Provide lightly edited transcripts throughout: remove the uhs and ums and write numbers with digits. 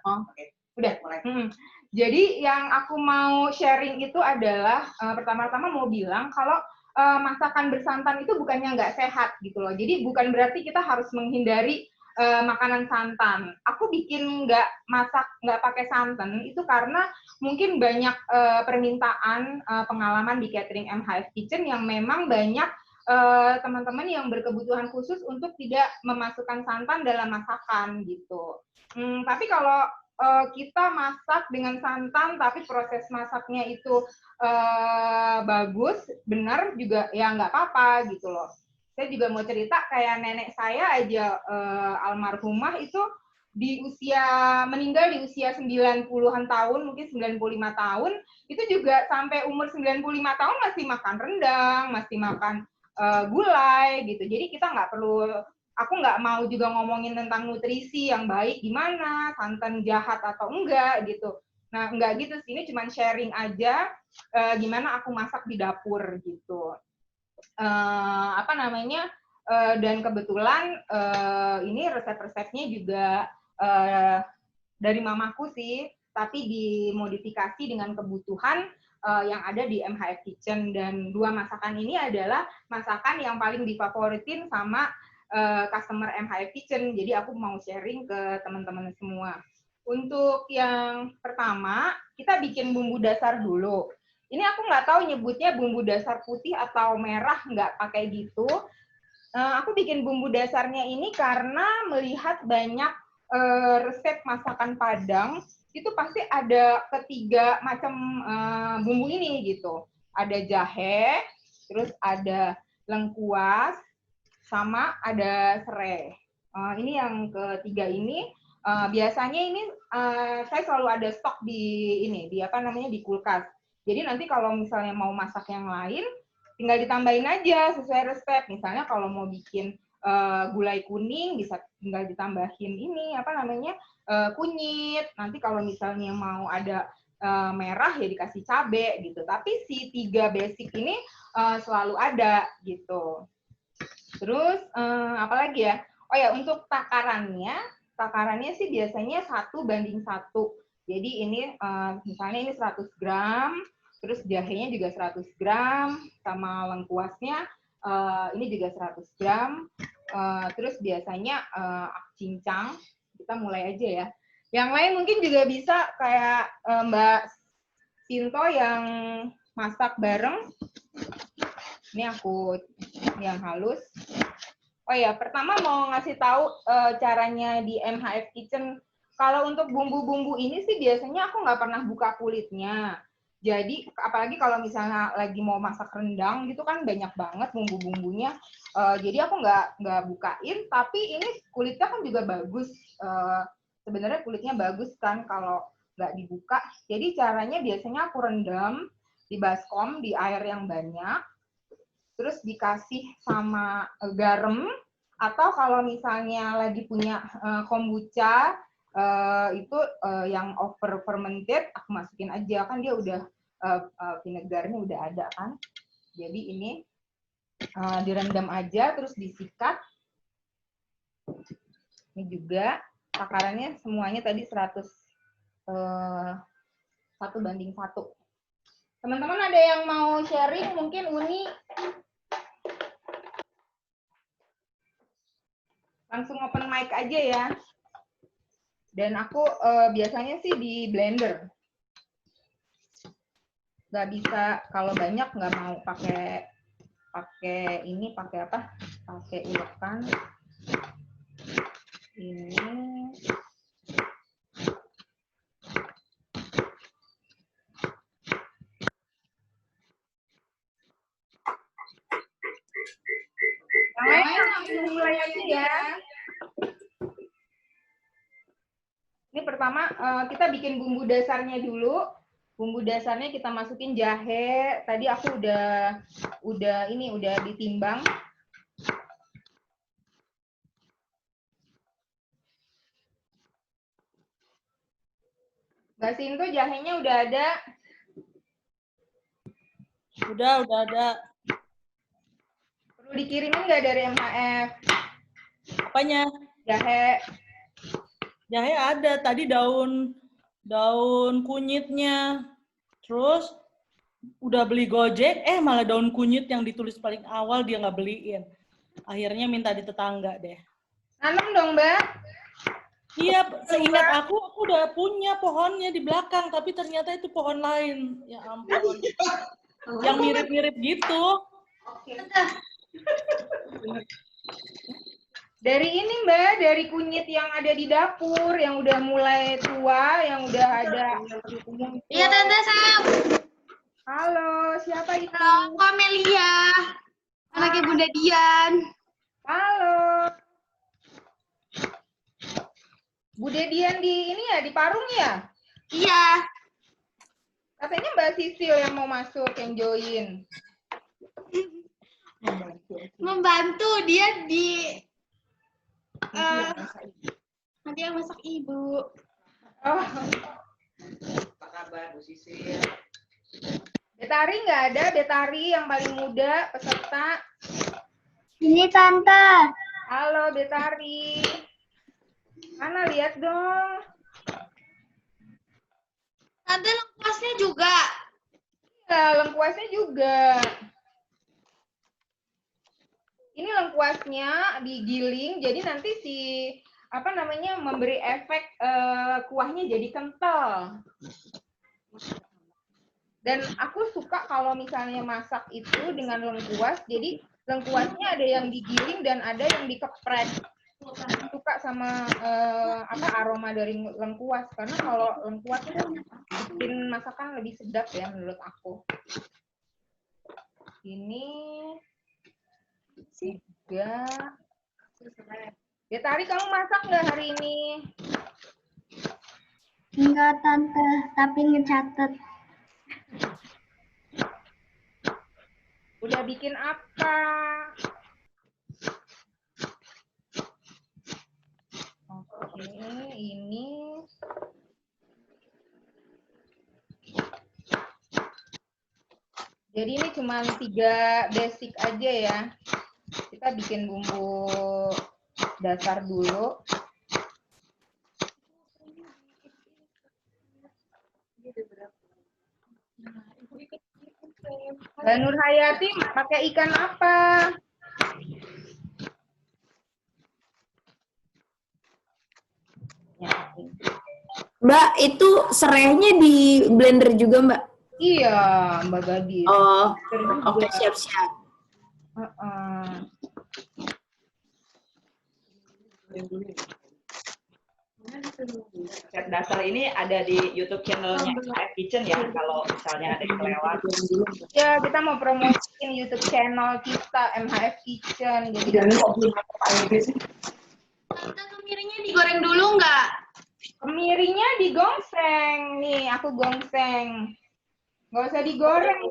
Oh, oke. Udah mulai. Jadi yang aku mau sharing itu adalah pertama-tama mau bilang kalau masakan bersantan itu bukannya nggak sehat gitu loh. Jadi bukan berarti kita harus menghindari makanan santan. Aku bikin nggak pakai santan itu karena mungkin banyak permintaan pengalaman di catering MHF Kitchen yang memang banyak teman-teman yang berkebutuhan khusus untuk tidak memasukkan santan dalam masakan gitu. Tapi kalau kita masak dengan santan, tapi proses masaknya itu bagus, benar juga ya nggak apa-apa gitu loh. Saya juga mau cerita kayak nenek saya aja almarhumah itu meninggal di usia 90-an tahun, mungkin 95 tahun, itu juga sampai umur 95 tahun masih makan rendang, masih makan gulai gitu. Jadi kita nggak perlu, aku nggak mau juga ngomongin tentang nutrisi yang baik gimana, santan jahat atau enggak gitu. Nah, enggak gitu sih, ini cuma sharing aja gimana aku masak di dapur gitu. Dan kebetulan ini resep-resepnya juga dari mamaku sih, tapi dimodifikasi dengan kebutuhan yang ada di MHF Kitchen. Dan dua masakan ini adalah masakan yang paling difavoritin sama customer MHF Kitchen. Jadi aku mau sharing ke teman-teman semua. Untuk yang pertama, kita bikin bumbu dasar dulu. Ini aku nggak tahu nyebutnya bumbu dasar putih atau merah, nggak pakai gitu. Aku bikin bumbu dasarnya ini karena melihat banyak resep masakan Padang, itu pasti ada ketiga macam bumbu ini gitu. Ada jahe, terus ada lengkuas, sama ada serai. Ini yang ketiga ini. Biasanya ini saya selalu ada stok di kulkas. Jadi nanti kalau misalnya mau masak yang lain, tinggal ditambahin aja sesuai resep. Misalnya kalau mau bikin gulai kuning, bisa tinggal ditambahin kunyit. Nanti kalau misalnya mau ada merah ya dikasih cabai gitu. Tapi si tiga basic ini selalu ada gitu. Terus apalagi ya? Oh ya, untuk takarannya sih biasanya 1:1. Jadi ini misalnya ini 100 gram, terus jahenya juga 100 gram, sama lengkuasnya ini juga 100 gram. Terus biasanya cincang, kita mulai aja ya. Yang lain mungkin juga bisa kayak Mbak Sinto yang masak bareng. Ini aku yang halus. Oh ya, pertama mau ngasih tahu caranya di MHF Kitchen. Kalau untuk bumbu-bumbu ini sih biasanya aku nggak pernah buka kulitnya. Jadi apalagi kalau misalnya lagi mau masak rendang gitu kan banyak banget bumbu-bumbunya. Jadi aku nggak bukain, tapi ini kulitnya kan juga bagus. Sebenarnya kulitnya bagus kan kalau nggak dibuka. Jadi caranya biasanya aku rendam di baskom di air yang banyak. Terus dikasih sama garam, atau kalau misalnya lagi punya kombucha itu yang over fermented, aku masukin aja, kan dia udah vinegarnya udah ada kan. Jadi ini direndam aja, terus disikat. Ini juga takarannya semuanya tadi 1:1. Teman-teman ada yang mau sharing? Mungkin Uni langsung open mic aja ya. Dan aku biasanya sih di blender. Nggak bisa, kalau banyak nggak mau pakai ini, pakai apa? Pakai ulekan. Ini. Yang lain langsung mulai aja ya. Ini pertama kita bikin bumbu dasarnya dulu. Bumbu dasarnya kita masukin jahe. Tadi aku udah ditimbang. Mbak Sinto, jahenya udah ada? Udah ada. Perlu dikirimin nggak dari MHF? Apanya? Jahe. Jahe ada. Tadi daun kunyitnya. Terus udah beli Gojek, malah daun kunyit yang ditulis paling awal dia nggak beliin. Akhirnya minta di tetangga deh. Tanam dong, Mbak. Iya, seingat aku udah punya pohonnya di belakang, tapi ternyata itu pohon lain. Ya ampun. Yang mirip-mirip gitu. Oke. Dari ini, Mbak, dari kunyit yang ada di dapur, yang udah mulai tua, yang udah ada. Iya, Tante Sam. Halo, siapa itu? Halo, aku Amelia. Anaknya Bunda Dian. Halo. Bu Dedian di ini ya, di Parung ya? Iya. Katanya Mbak Sisil yang mau masuk, yang join. Membantu dia di nanti yang masak ibu. Oh. Apa kabar Bu Sisil? Betari nggak ada? Betari yang paling muda peserta. Ini Tante. Halo Betari. Mana lihat dong. Tante lengkuasnya juga. Ya, lengkuasnya juga. Ini lengkuasnya digiling, jadi nanti si memberi efek kuahnya jadi kental. Dan aku suka kalau misalnya masak itu dengan lengkuas, jadi lengkuasnya ada yang digiling dan ada yang dikeprek. Suka sama aroma dari lengkuas, karena kalau lengkuas itu bikin masakan lebih sedap ya menurut aku. Ini juga. Betari, kamu masak nggak hari ini? Enggak Tante, tapi ngecatet. Udah bikin apa? Oke, ini. Jadi ini cuma 3 basic aja ya. Kita bikin bumbu dasar dulu. Mbak Nur Hayati pakai ikan apa? Mbak, itu serehnya di blender juga, Mbak? Iya, Mbak Gadis. Oh, oke, siap-siap. Resep dasar ini ada di YouTube channelnya MHF Kitchen ya, kalau misalnya ada yang kelewat. Ya, kita mau promosiin YouTube channel kita, MHF Kitchen. Jadi Tante, kemirinya digoreng dulu nggak? kemirinya digongseng. Nih, aku gongseng. Nggak usah digoreng.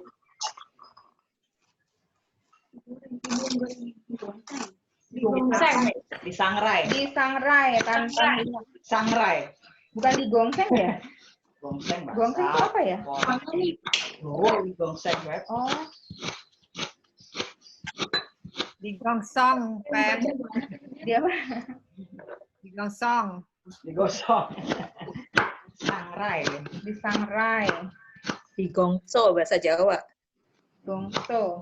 Disangrai. Disangrai, Tante. Sangrai. Bukan digongseng ya? Gongseng, Mbak. Gongseng itu apa ya? Oh, gongseng, Mbak. Oh, Digongsong, Pep. dia apa? Digongsong. Digosok. Sangrai. Disangrai. Digongso bahasa Jawa. Gongso.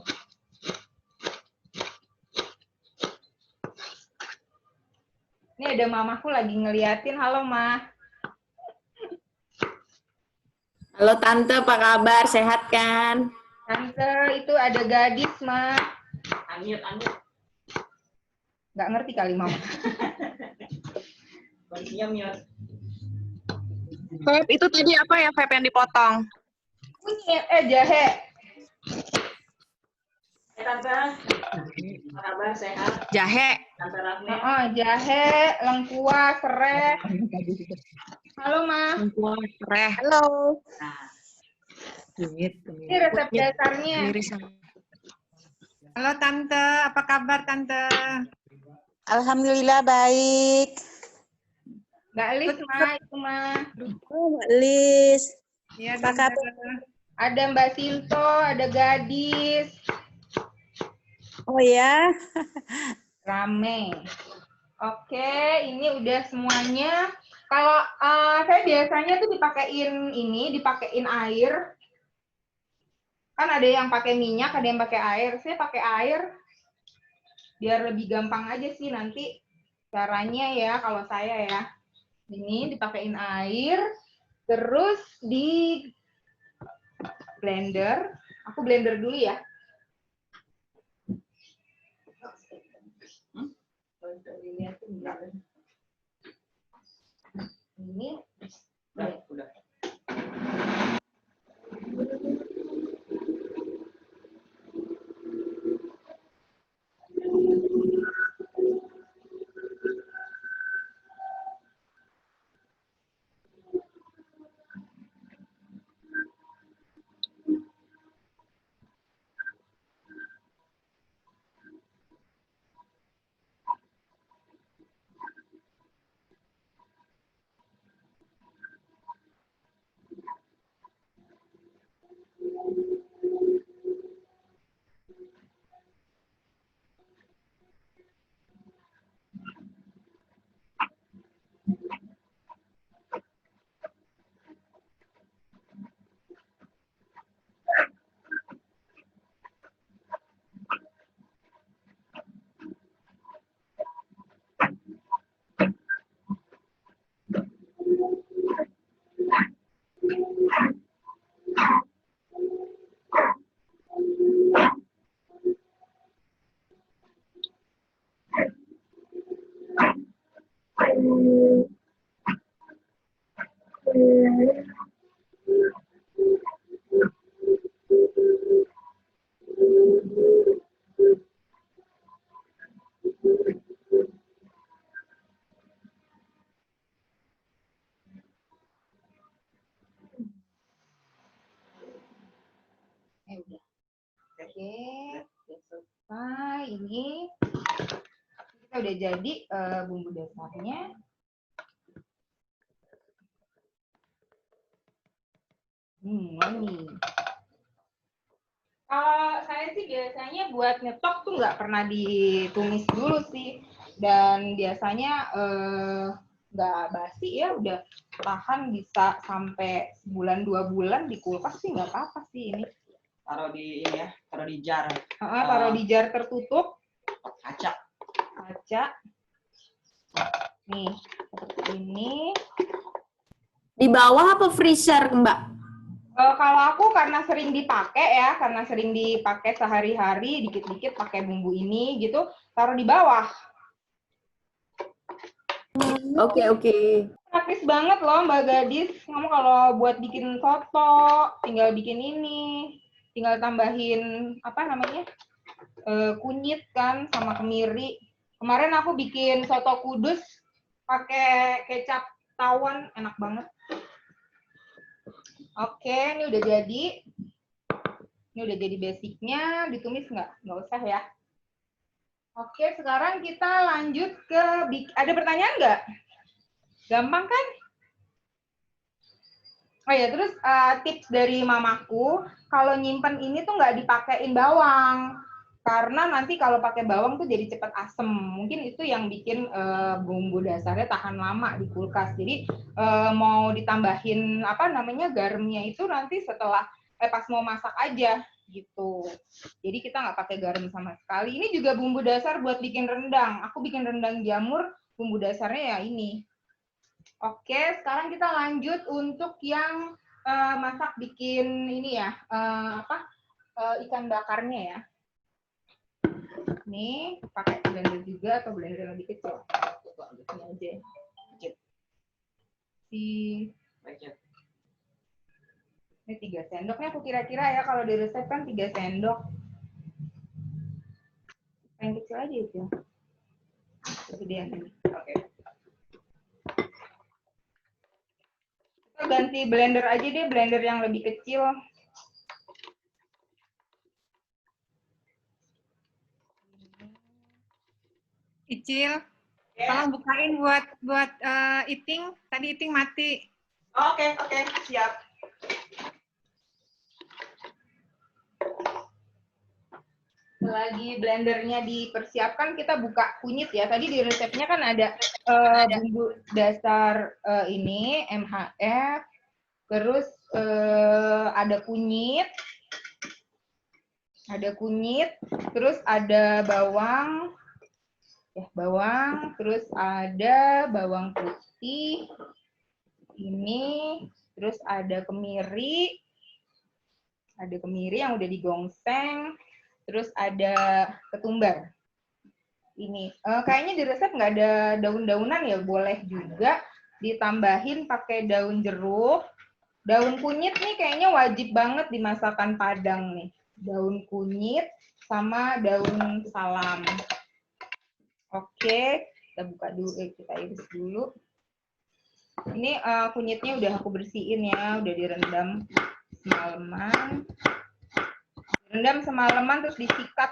Ini ada mamaku lagi ngeliatin. Halo, Ma. Halo Tante, apa kabar? Sehat kan? Tante, itu ada gadis, Ma. Anjir. Nggak ngerti kali, Mama. Kondisinya mute. Feb, itu tadi apa ya, Feb, yang dipotong? Kunyit, jahe. Tante. Apa kabar? Sehat? Jahe. Tante Rafni. Jahe, lengkuas, serai. Halo, Ma. Sereh. Halo. Nah, Ini resep dasarnya. Halo Tante, apa kabar Tante? Alhamdulillah baik. Nggak Lis, Ma. Itu, Ma. Oh, Mbak Lis. Iya, Apa Tante. kabar? Ada Mbak Sinto, ada gadis. Oh ya. Rame. Oke, ini udah semuanya. Kalau saya biasanya tuh dipakein air. Kan ada yang pakai minyak, ada yang pakai air. Saya pakai air biar lebih gampang aja sih nanti caranya ya kalau saya ya. Ini dipakein air, terus di blender. Aku blender dulu ya. Ini Udah. udah. Oke, udah selesai. Ini kita udah jadi bumbu dasarnya. Ini. Kalau saya sih biasanya buat nyetok tuh nggak pernah ditumis dulu sih. Dan biasanya nggak basi ya, udah tahan bisa sampai sebulan 2 bulan di kulkas sih nggak apa-apa sih ini. Taruh di ini ya, taruh di jar. Taruh di jar tertutup. Kaca. Nih, seperti ini. Di bawah apa freezer, Mbak? Kalau aku karena sering dipakai sehari-hari, dikit-dikit pakai bumbu ini gitu, taruh di bawah. Oke. Praktis banget loh Mbak Gadis. Kamu kalau buat bikin soto, tinggal bikin ini, tinggal tambahin apa namanya kunyit kan sama kemiri. Kemarin aku bikin soto kudus pakai kecap tawon, enak banget. Oke, ini udah jadi. Ini udah jadi basicnya. Ditumis nggak? Nggak usah ya. Oke, sekarang kita lanjut ke... Ada pertanyaan nggak? Gampang kan? Oh ya, terus tips dari mamaku, kalau nyimpen ini tuh nggak dipakein bawang. Karena nanti kalau pakai bawang tuh jadi cepet asem. Mungkin itu yang bikin bumbu dasarnya tahan lama di kulkas. Jadi mau ditambahin apa namanya garamnya itu nanti setelah pas mau masak aja gitu. Jadi kita nggak pakai garam sama sekali. Ini juga bumbu dasar buat bikin rendang. Aku bikin rendang jamur, bumbu dasarnya ya ini. Oke, sekarang kita lanjut untuk yang masak bikin ini ya, ikan bakarnya ya. Nih, pakai blender juga atau blender yang lebih kecil. Ini aja. Ini 3 sendoknya aku kira-kira ya, kalau di resep kan 3 sendok. Yang kecil aja itu. Kegedean ini. Oke. Kita ganti blender aja deh, blender yang lebih kecil. Icil, tolong bukain buat Iting. Tadi Iting mati. Oke, siap. Selagi blendernya dipersiapkan, kita buka kunyit ya. Tadi di resepnya kan ada bumbu dasar ini MHF, terus ada kunyit, terus ada bawang, terus ada bawang putih, ini, terus ada kemiri yang udah digongseng, terus ada ketumbar. Ini kayaknya di resep nggak ada daun-daunan ya, boleh juga ditambahin pakai daun jeruk. Daun kunyit nih kayaknya wajib banget di masakan Padang nih. Daun kunyit sama daun salam. Oke, kita buka dulu, kita iris dulu. Ini kunyitnya udah aku bersihin ya, udah direndam semalaman. Terus disikat.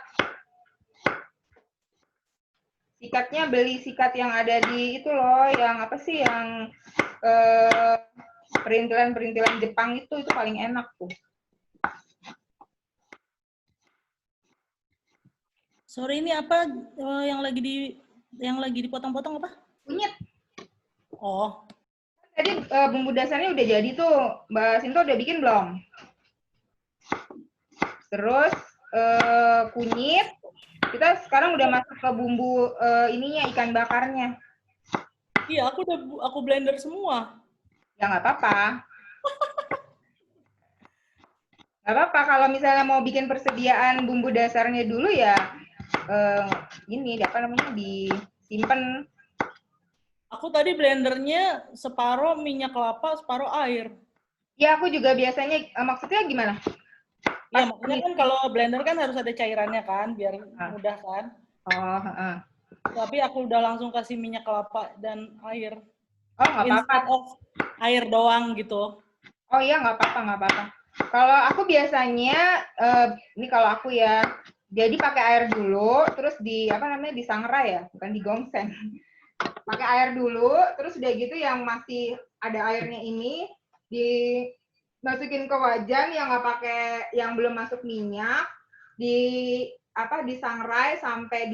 Sikatnya beli sikat yang ada di itu loh, yang apa sih, yang perintilan-perintilan Jepang itu paling enak tuh. Sorry, ini apa yang lagi dipotong-potong apa? Kunyit. Oh, Tadi bumbu dasarnya udah jadi tuh, Mbak Sinto udah bikin belum? Terus kunyit, kita sekarang udah masuk ke bumbu ininya, ikan bakarnya. iya, aku blender semua. Ya nggak apa-apa. Nggak apa-apa, kalau misalnya mau bikin persediaan bumbu dasarnya dulu ya, ini apa namanya, disimpan. Aku tadi blendernya separuh minyak kelapa, separuh air. Ya aku juga biasanya, maksudnya gimana? Ya, makanya kan kalau blender kan harus ada cairannya kan, biar mudah kan. Oh, Tapi aku udah langsung kasih minyak kelapa dan air. oh nggak apa-apa. Instead of air doang gitu. Oh iya, nggak apa-apa. Kalau aku biasanya, ini kalau aku ya, jadi pakai air dulu, terus disangrai ya, bukan digongseng. Pakai air dulu, terus udah gitu yang masih ada airnya ini dimasukin ke wajan, yang nggak pakai, yang belum masuk minyak, disangrai sampai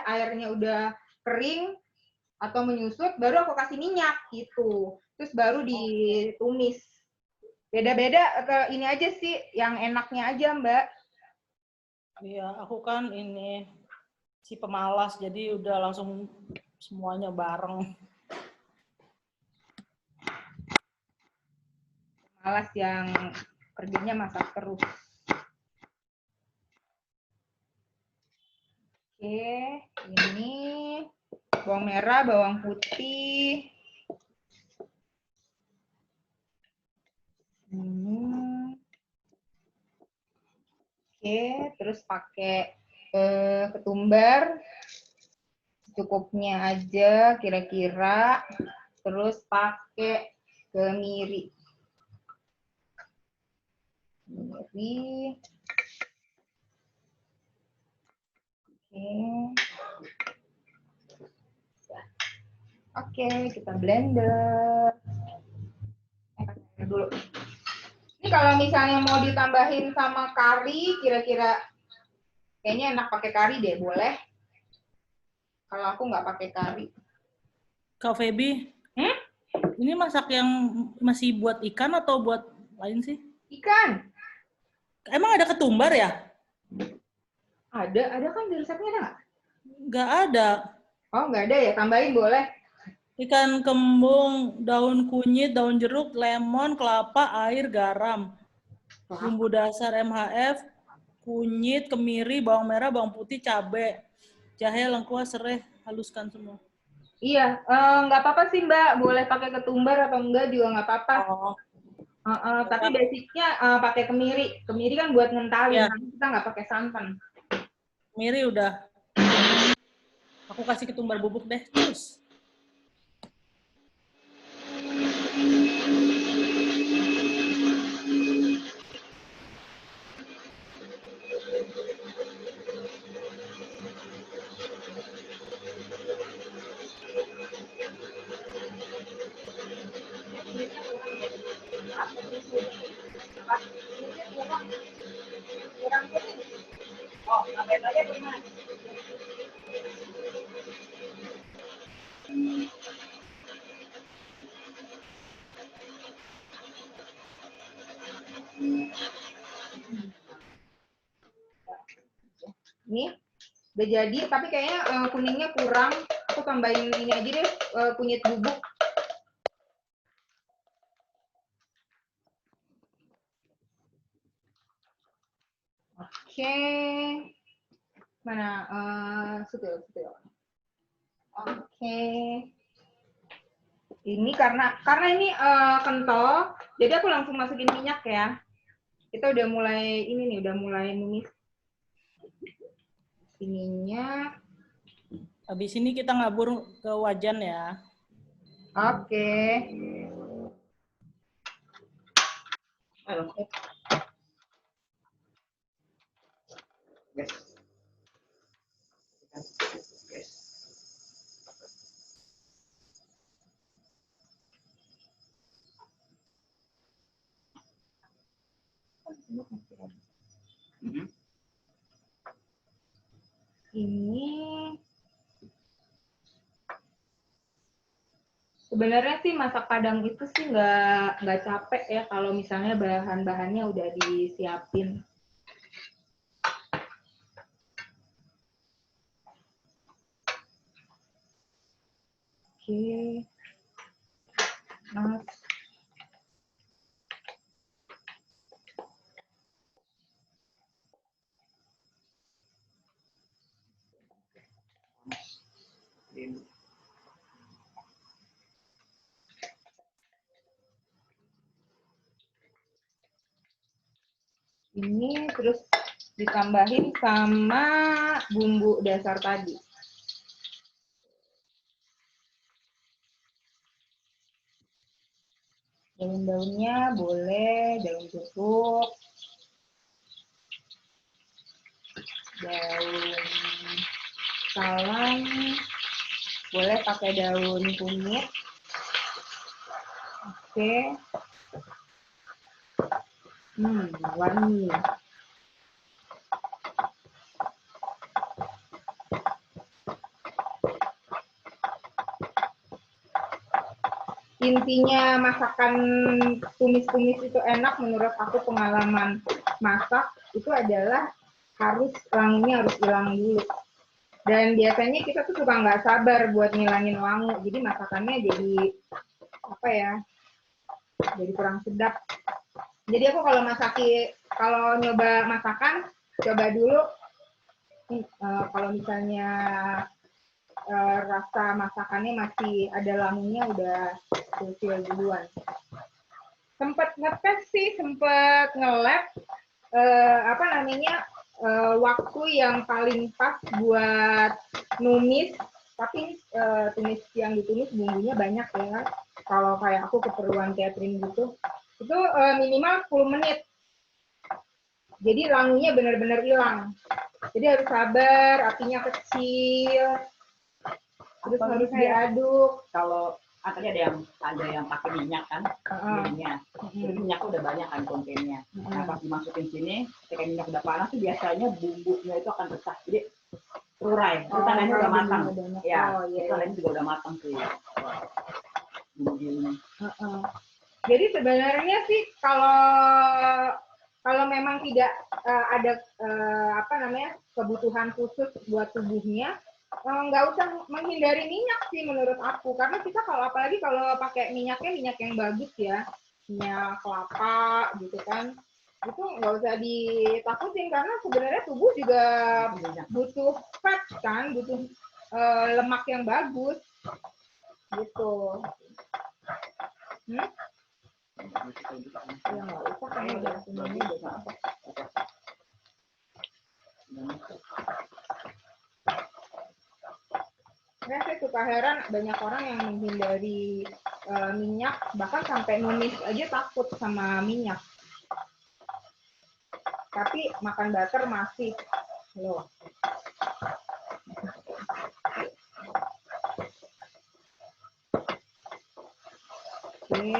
airnya udah kering atau menyusut, baru aku kasih minyak gitu. Terus baru ditumis. Beda-beda ke ini aja sih, yang enaknya aja, Mbak. Iya, aku kan ini si pemalas, jadi udah langsung semuanya bareng. Malas yang kerjanya masak terus. Oke, ini bawang merah, bawang putih. Oke, terus pakai ketumbar. Cukupnya aja kira-kira, terus pakai kemiri. Oke, kita blender. Dulu. Ini kalau misalnya mau ditambahin sama kari, kira-kira kayaknya enak pakai kari deh, boleh. Kalau aku nggak pakai kari. Kak Feby, ini masak yang masih buat ikan atau buat lain sih? Ikan. Emang ada ketumbar ya? Ada kan di resepnya, ada nggak? Nggak ada. Oh, nggak ada ya, tambahin boleh. Ikan kembung, daun kunyit, daun jeruk, lemon, kelapa, air, garam. Bumbu dasar MHF, kunyit, kemiri, bawang merah, bawang putih, cabai, jahe, lengkuas, serai, haluskan semua. Iya, nggak apa-apa sih Mbak, boleh pakai ketumbar atau enggak juga nggak apa-apa. Oh. Tapi basicnya pakai kemiri. Kemiri kan buat ngentalin, Ya. kita nggak pakai santan. Kemiri udah. Aku kasih ketumbar bubuk deh, terus. Ini udah jadi, tapi kayaknya kuningnya kurang. Aku tambahin ini aja deh, kunyit bubuk. Oke. Mana? Sutil. Oke. Ini karena ini kental, jadi aku langsung masukin minyak ya. Kita udah mulai ini nih, udah mulai numis ininya. Habis ini kita ngabur ke wajan ya. Oke. Halo. Yes. Yes. Ini sebenarnya sih masak Padang itu sih nggak capek ya kalau misalnya bahan-bahannya udah disiapin. Oke. Nah, ini terus ditambahin sama bumbu dasar tadi. Daun-daunnya boleh, daun jeruk, daun salam, boleh pakai daun kunyit. Oke. Wangi. Intinya masakan tumis-tumis itu enak menurut aku, pengalaman masak itu adalah wanginya harus hilang dulu. Dan biasanya kita tuh suka nggak sabar buat ngilangin wangi, jadi masakannya jadi apa ya? Jadi kurang sedap. Jadi aku kalau nyoba masakan, coba dulu kalau misalnya rasa masakannya masih ada wanginya, udah full duluan. Sempet ngetes sih, sempet nge-lab waktu yang paling pas buat numis, tapi tumis yang ditumis bumbunya banyak ya. Kalau kayak aku keperluan catering gitu, itu minimal 10 menit. Jadi wanginya benar-benar hilang. Jadi harus sabar, apinya kecil, terus harus diaduk. Kalau tadi ada yang pakai minyak kan, minyak. Jadi minyaknya udah banyak kan kontennya. Nah, pas dimasukin sini, ketika minyak udah panas tuh biasanya bumbunya itu akan pecah. Jadi terurai. Itu tandanya udah matang. Ya, itu tandanya juga udah matang tuh. Bumbunya. Jadi sebenarnya sih kalau memang tidak ada kebutuhan khusus buat tubuhnya, nggak usah menghindari minyak sih menurut aku, karena kita apalagi kalau pakai minyaknya minyak yang bagus ya, minyak kelapa gitu kan, itu nggak usah ditakutin karena sebenarnya tubuh juga butuh fat kan, butuh lemak yang bagus gitu. Ya nggak usah, kayaknya udah semuanya udah apa. Nah, saya suka heran banyak orang yang menghindari minyak, bahkan sampai numis aja takut sama minyak. Tapi makan butter masih loh. Oke.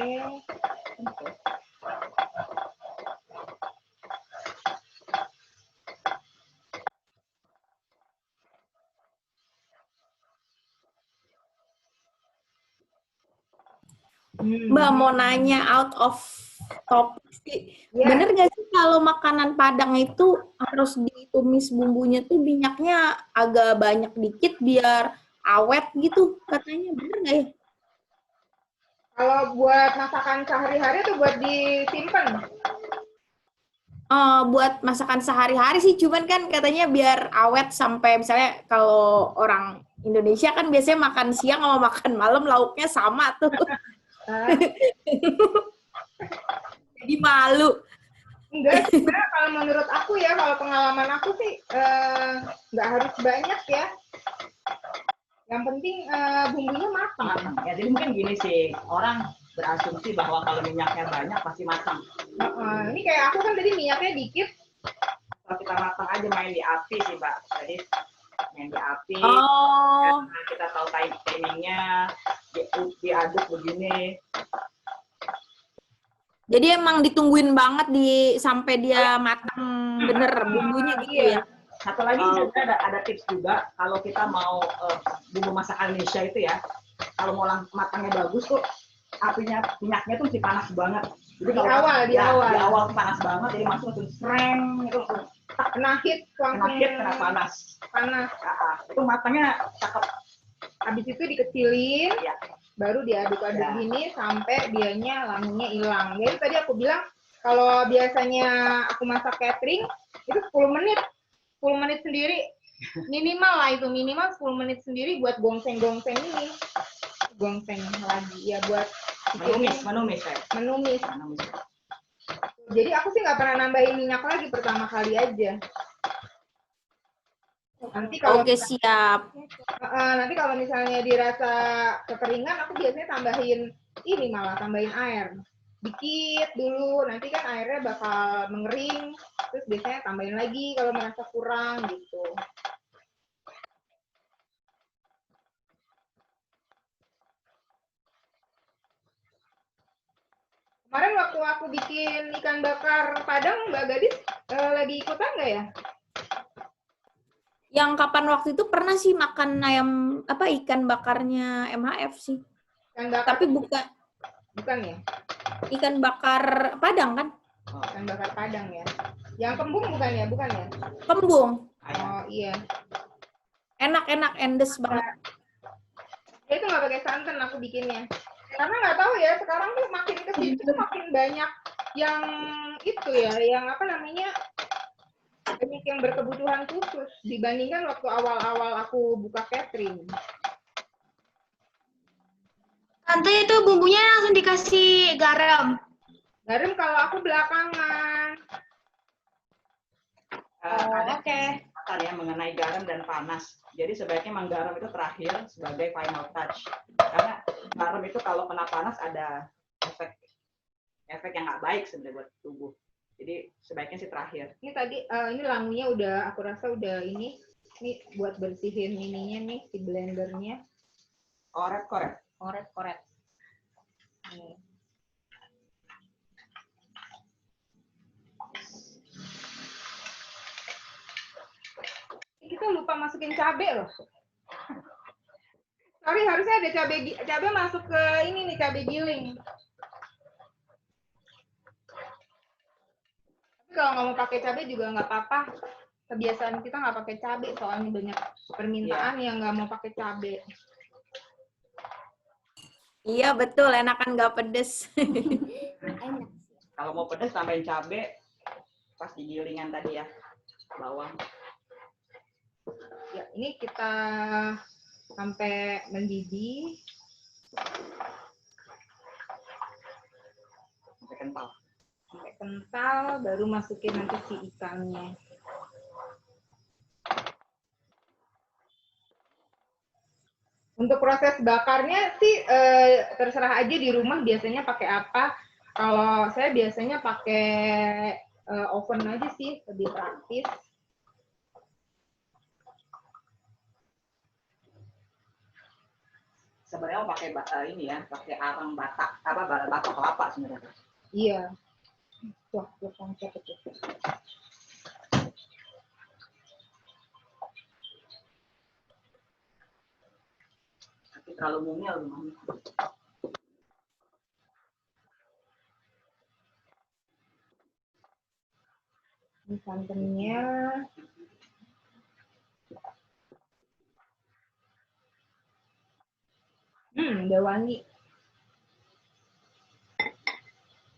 Mbak mau nanya out of topic sih. Iya. Bener nggak sih kalau makanan Padang itu harus ditumis bumbunya tuh minyaknya agak banyak dikit biar awet gitu katanya, bener nggak ya? Kalau buat masakan sehari-hari atau buat disimpan? Buat masakan sehari-hari sih, cuman kan katanya biar awet sampai misalnya kalau orang Indonesia kan biasanya makan siang sama makan malam lauknya sama tuh. Ah, Jadi malu. enggak, sebenarnya kalau menurut aku ya, kalau pengalaman aku sih nggak harus banyak ya. Yang penting bumbunya matang. Matang. Ya, jadi mungkin gini sih, orang berasumsi bahwa kalau minyaknya banyak pasti matang. Ini kayak aku kan tadi minyaknya dikit. Kalau kita matang aja main di api sih, Mbak. Jadi main di api, Oh, karena kita tahu timingnya, diaduk begini. jadi emang ditungguin banget sampai dia matang bener bumbunya gitu Iya. ya? Satu lagi sebenarnya ada tips juga, kalau kita mau bumbu masakan Indonesia itu ya, kalau mau matangnya bagus tuh minyaknya tuh masih panas banget. Jadi Di awal. tuh panas banget, jadi masuk langsung sereng itu langsung Kena hit langsung kena panas. panas. Itu matangnya cakep. Habis itu dikecilin, Ya. baru diaduk-aduk Ya. gini sampai dianya wanginya hilang. Jadi tadi aku bilang kalau biasanya aku masak catering itu 10 menit. 10 menit sendiri minimal lah, itu minimal 10 menit sendiri buat gongseng-gongseng ini. Gongseng lagi ya buat Menumis. menumis. Jadi aku sih nggak pernah nambahin minyak lagi, pertama kali aja. Nanti kalau Oke, siap. nanti kalau misalnya dirasa kekeringan, aku biasanya tambahin air dikit dulu. Nanti kan airnya bakal mengering, terus biasanya tambahin lagi kalau merasa kurang gitu. Kemarin waktu aku bikin ikan bakar Padang, Mbak Gadis lagi ikutan nggak ya? Yang kapan waktu itu pernah sih makan ikan bakarnya MHF sih. Ikan bakar Tapi bukan ya? ikan bakar Padang kan? Ikan bakar Padang ya? Yang kembung bukan ya? Bukan ya? Kembung. Oh iya. Enak-enak, endes banget. Ya itu nggak pakai santan aku bikinnya. Karena nggak tahu ya, sekarang tuh makin ke situ tuh makin banyak yang itu ya, yang apa namanya, banyak yang berkebutuhan khusus dibandingkan waktu awal-awal aku buka catering. Tante itu bumbunya langsung dikasih garam. Garam kalau aku belakangan. Oke. Ya, mengenai garam dan panas. Jadi sebaiknya memang garam itu terakhir sebagai final touch. Karena garam itu kalau kena panas ada efek yang nggak baik sebenarnya buat tubuh. Jadi sebaiknya sih terakhir. Ini tadi ini langunya udah, aku rasa udah ini buat bersihin ininya nih, si blendernya. Korek. Nih. Kita lupa masukin cabai loh. Sorry, harusnya ada cabai masuk ke ini nih, cabai giling. Tapi kalau nggak mau pakai cabai juga nggak apa-apa. Kebiasaan kita nggak pakai cabai, soalnya banyak permintaan yang nggak mau pakai cabai. Iya betul, enakan nggak pedes. Kalau mau pedas tambahin cabai pas digilingan tadi ya, bawang. Ya, ini kita sampai mendidih. Sampai kental, baru masukin nanti si ikannya. Untuk proses bakarnya sih terserah aja di rumah biasanya pakai apa. Kalau saya biasanya pakai oven aja sih, lebih praktis. Sebenarnya pakai ini ya, pakai arang batak, batak kelapa sebenarnya. Iya. Wah, konsep itu. Tapi terlalu mungil gimana? Ini santannya. Udah wangi.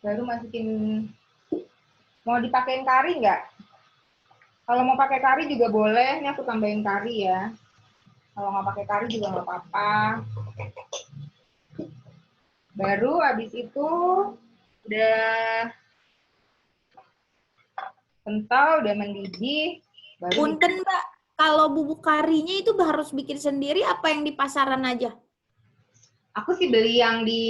Baru masukin, mau dipakein kari nggak? Kalau mau pakai kari juga boleh, ini aku tambahin kari ya. Kalau nggak pakai kari juga nggak apa-apa. Baru habis itu udah kental, udah mendidih. Baru Punten Mbak, kalau bubuk karinya itu harus bikin sendiri apa yang di pasaran aja? aku sih beli yang di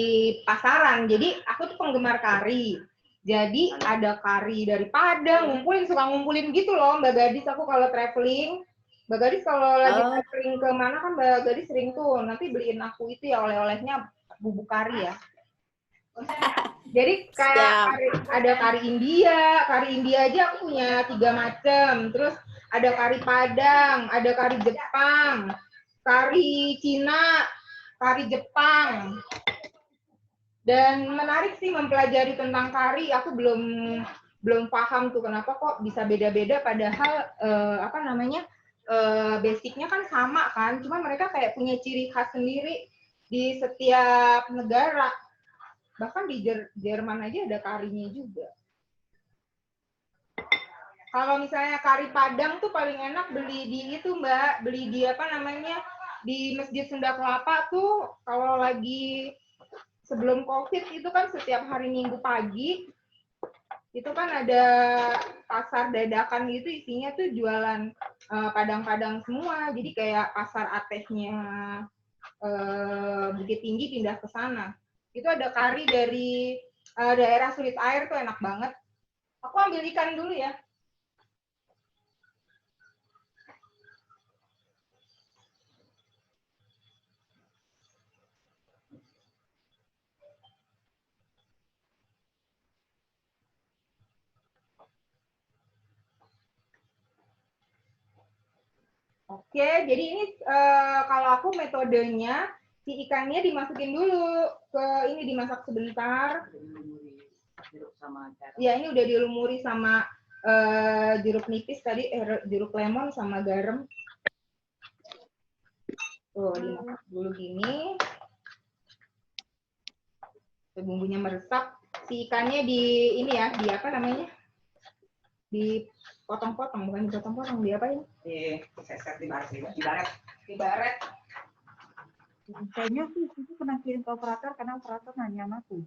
pasaran. Jadi aku tuh penggemar kari. Jadi ada kari dari Padang, suka ngumpulin gitu loh Mbak Gadis. Aku kalau traveling, Mbak Gadis kalau lagi traveling ke mana kan Mbak Gadis sering tuh, nanti beliin aku itu ya oleh-olehnya bubuk kari ya. Jadi kayak ada kari India aja aku punya 3 macam. Terus ada kari Padang, ada kari Jepang, kari Cina, kari Jepang. Dan menarik sih mempelajari tentang kari. Aku belum paham tuh kenapa kok bisa beda-beda. Padahal basicnya kan sama kan. Cuma mereka kayak punya ciri khas sendiri di setiap negara. Bahkan di Jerman aja ada karinya juga. Kalau misalnya kari Padang tuh paling enak beli di itu Mbak, beli di di Masjid Sunda Kelapa tuh kalau lagi sebelum COVID itu kan setiap hari Minggu pagi itu kan ada pasar dadakan gitu, isinya tuh jualan Padang-Padang semua. Jadi kayak pasar Atehnya Bukit Tinggi pindah ke sana. Itu ada kari dari daerah Sulit Air tuh enak banget. Aku ambil ikan dulu ya. Oke, jadi ini kalau aku metodenya si ikannya dimasukin dulu ke ini, dimasak sebentar. Ya, ini udah dilumuri sama jeruk nipis tadi, jeruk lemon sama garam. Tuh, dimasak dulu gini. Bumbunya meresap. Si ikannya di ini ya, di apa namanya? Dipotong-potong, bukan dipotong-potong, di apa ini? Dibaret. Kayaknya sih itu pernah kirim ke operator karena operator nanya sama aku.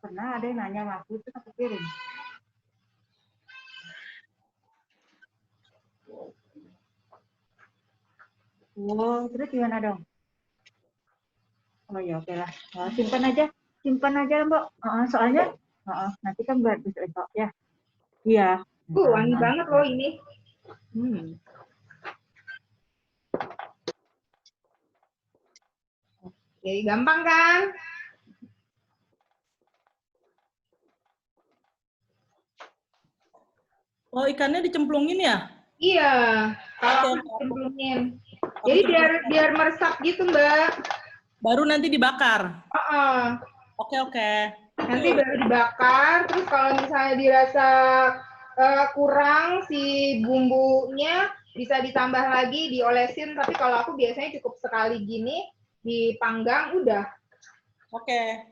Pernah ada yang nanya sama aku, terus aku kirim. Wow, terus gimana dong? Oh ya oke lah, simpan aja Mbak. Soalnya nanti kan buat besok ya. Iya. Wangi banget loh ini. Jadi gampang kan? Oh, ikannya dicemplungin ya? Iya, kalau dicemplungin. Jadi biar meresap gitu, Mbak. Baru nanti dibakar. Oke. Nanti baru dibakar, terus kalau misalnya dirasa kurang si bumbunya bisa ditambah lagi, diolesin. Tapi kalau aku biasanya cukup sekali gini, dipanggang udah. Oke.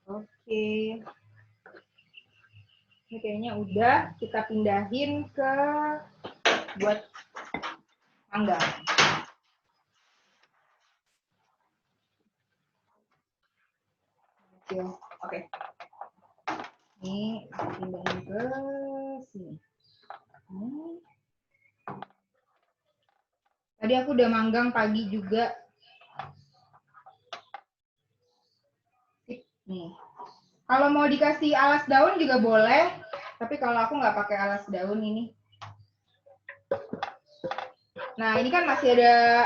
Oke. Ini kayaknya udah, kita pindahin ke buat panggang. Oke. Ini aku pindahin ke sini. Tadi aku udah manggang pagi juga. Nih. Kalau mau dikasih alas daun juga boleh, tapi kalau aku nggak pakai alas daun ini. Nah, ini kan masih ada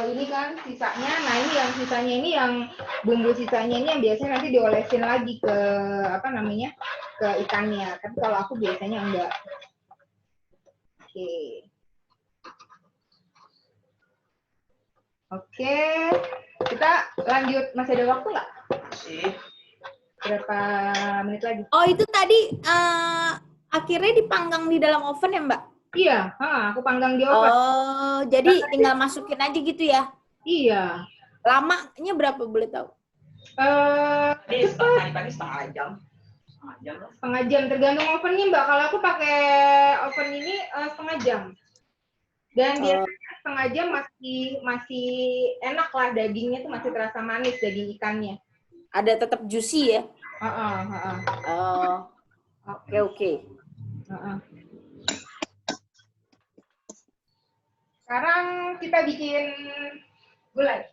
ini kan sisanya. Nah, ini yang sisanya ini yang bumbu sisanya ini yang biasanya nanti diolesin lagi ke apa namanya? Ke ikannya. Tapi kalau aku biasanya enggak. Oke. Oke. Kita lanjut, masih ada waktu nggak? Masih. Berapa menit lagi? Oh, itu tadi akhirnya dipanggang di dalam oven ya, Mbak? Iya, aku panggang di oven. Oh, jadi tinggal masukin aja gitu ya? Iya. Lamanya berapa boleh tahu? Tadi tadi pagi setengah jam. Setengah jam tergantung ovennya, Mbak. Kalau aku pakai oven ini setengah jam. Dan biasanya setengah jam masih enak lah, dagingnya tuh masih terasa manis, daging ikannya. Ada tetap juicy ya? Oh, oke. Sekarang kita bikin gulai.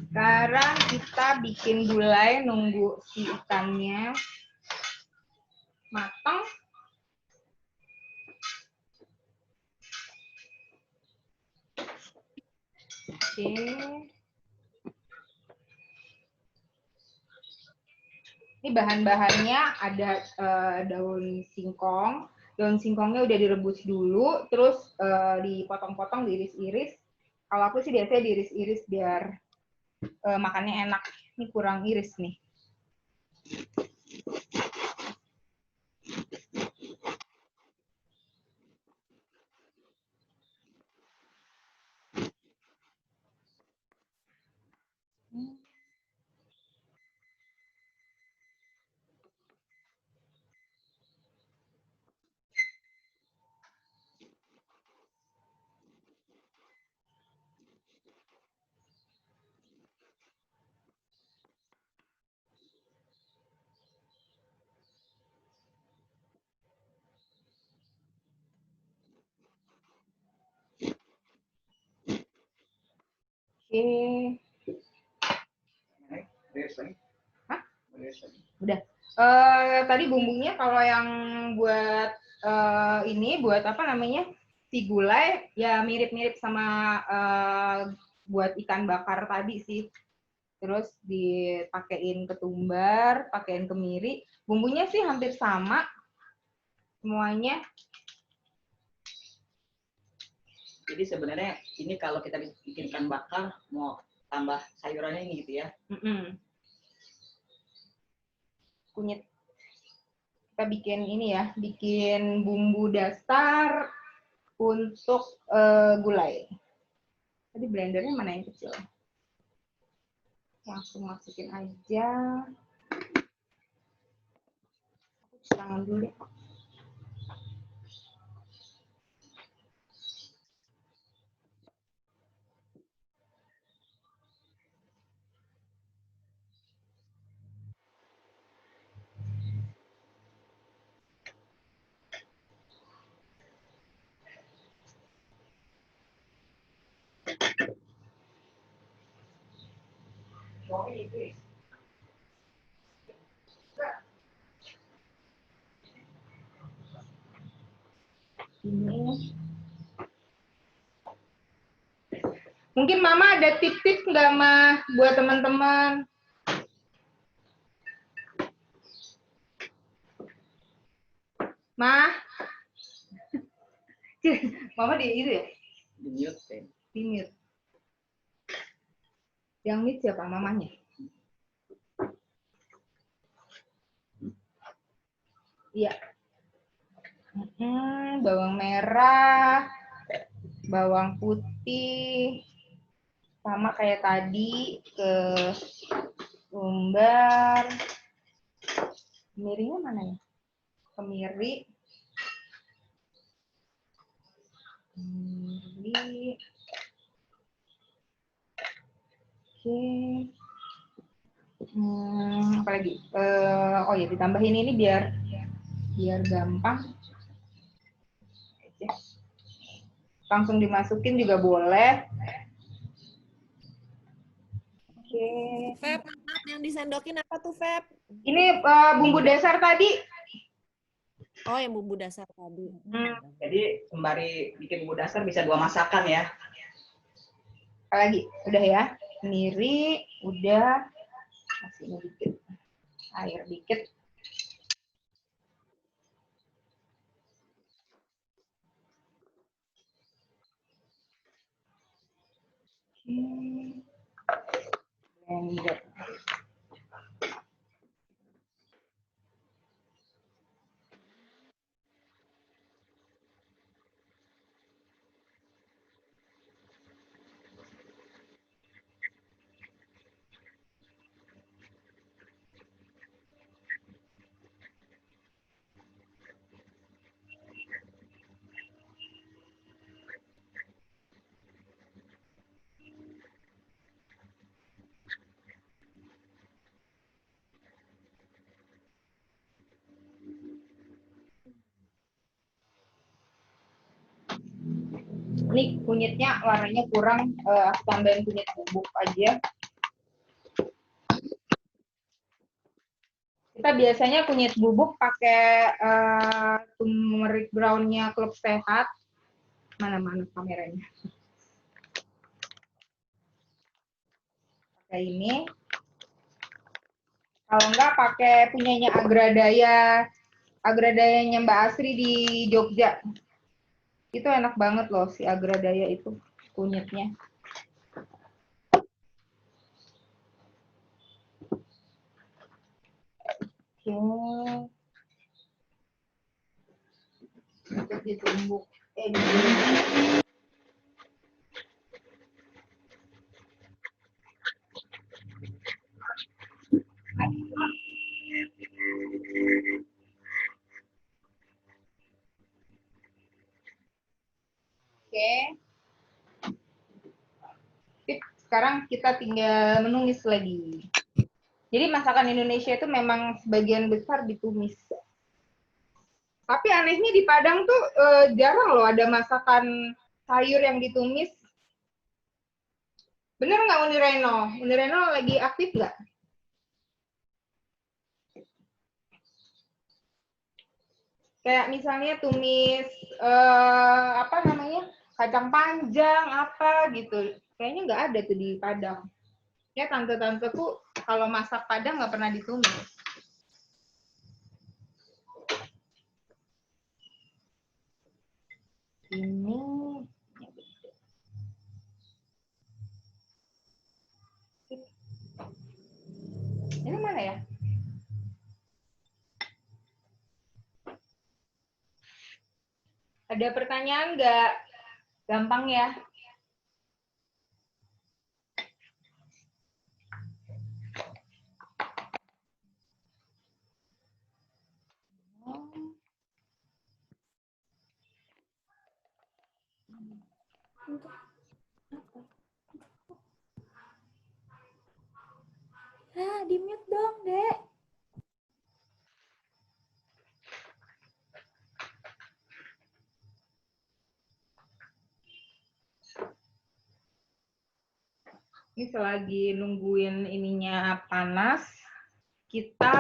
Sekarang kita bikin gulai, nunggu si ikannya matang. Oke. Ini bahan-bahannya ada daun singkong. Daun singkongnya udah direbus dulu, terus dipotong-potong, diiris-iris. Kalau aku sih biasanya diiris-iris biar makannya enak. Ini kurang iris nih. Oke. Hah? Udah. Tadi bumbunya kalau yang buat ini buat apa namanya? Si gulai ya mirip-mirip sama buat ikan bakar tadi sih. Terus dipakein ketumbar, pakein kemiri. Bumbunya sih hampir sama semuanya. Jadi sebenarnya ini kalau kita bikin ikan bakar mau tambah sayurannya ini gitu ya. Kunyit. Kita bikin ini ya, bikin bumbu dasar untuk gulai. Tadi blendernya mana yang kecil? Langsung masukin aja. Aku cuci tangan dulu deh. Ini. Mungkin Mama ada tips-tips nggak, Ma, buat teman-teman? Ma? Mama di itu ya? Di mute kan. Di mute. Yang mute siapa? Mamanya? Iya. Bawang merah, bawang putih, sama kayak tadi ke umbar. Kemirinya mana ya? Kemiri. Oke. Apa lagi? Oh ya, ditambahin ini biar gampang. Langsung dimasukin juga boleh. Oke. Feb, maaf, yang disendokin apa tuh, Feb? Ini bumbu dasar tadi. Oh, yang bumbu dasar tadi. Jadi sembari bikin bumbu dasar bisa 2 masakan ya. Apa lagi? Udah ya. Kemiri, udah. Masih ini dikit. Air dikit. Blender. Ini kunyitnya warnanya kurang, aku tambahin kunyit bubuk aja. Kita biasanya kunyit bubuk pakai turmeric brown-nya Klub Sehat. Mana-mana kameranya. Pakai ini. Kalau enggak pakai punyanya Agradayanya Mbak Asri di Jogja. Itu enak banget loh si Agradaya itu kunyitnya. Oke. Untuk ditumbuk. Oke. Sekarang kita tinggal menumis lagi. Jadi masakan Indonesia itu memang sebagian besar ditumis. Tapi anehnya di Padang tuh jarang loh ada masakan sayur yang ditumis. Bener nggak Uni Reno? Uni Reno lagi aktif nggak? Kayak misalnya tumis apa namanya, kacang panjang apa gitu. Kayaknya nggak ada tuh di Padang. Ya tante-tanteku kalau masak Padang nggak pernah ditumis. Ini mana ya? Ada pertanyaan nggak? Gampang ya. Di-mute dong, Dek. Ini selagi nungguin ininya panas, kita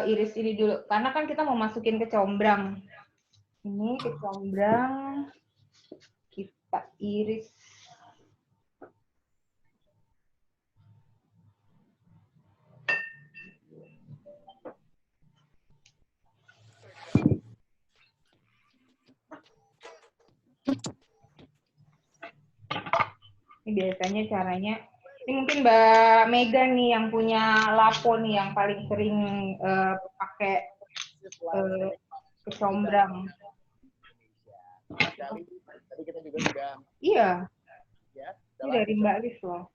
iris ini dulu. Karena kan kita mau masukin ke combrang. Ini ke combrang, kita iris. Ini biasanya caranya, ini mungkin Mbak Mega nih yang punya lapo nih yang paling sering pakai kecombrang. Tadi kita juga sudah Iya. Ya, Ini dari Mbak Lis loh.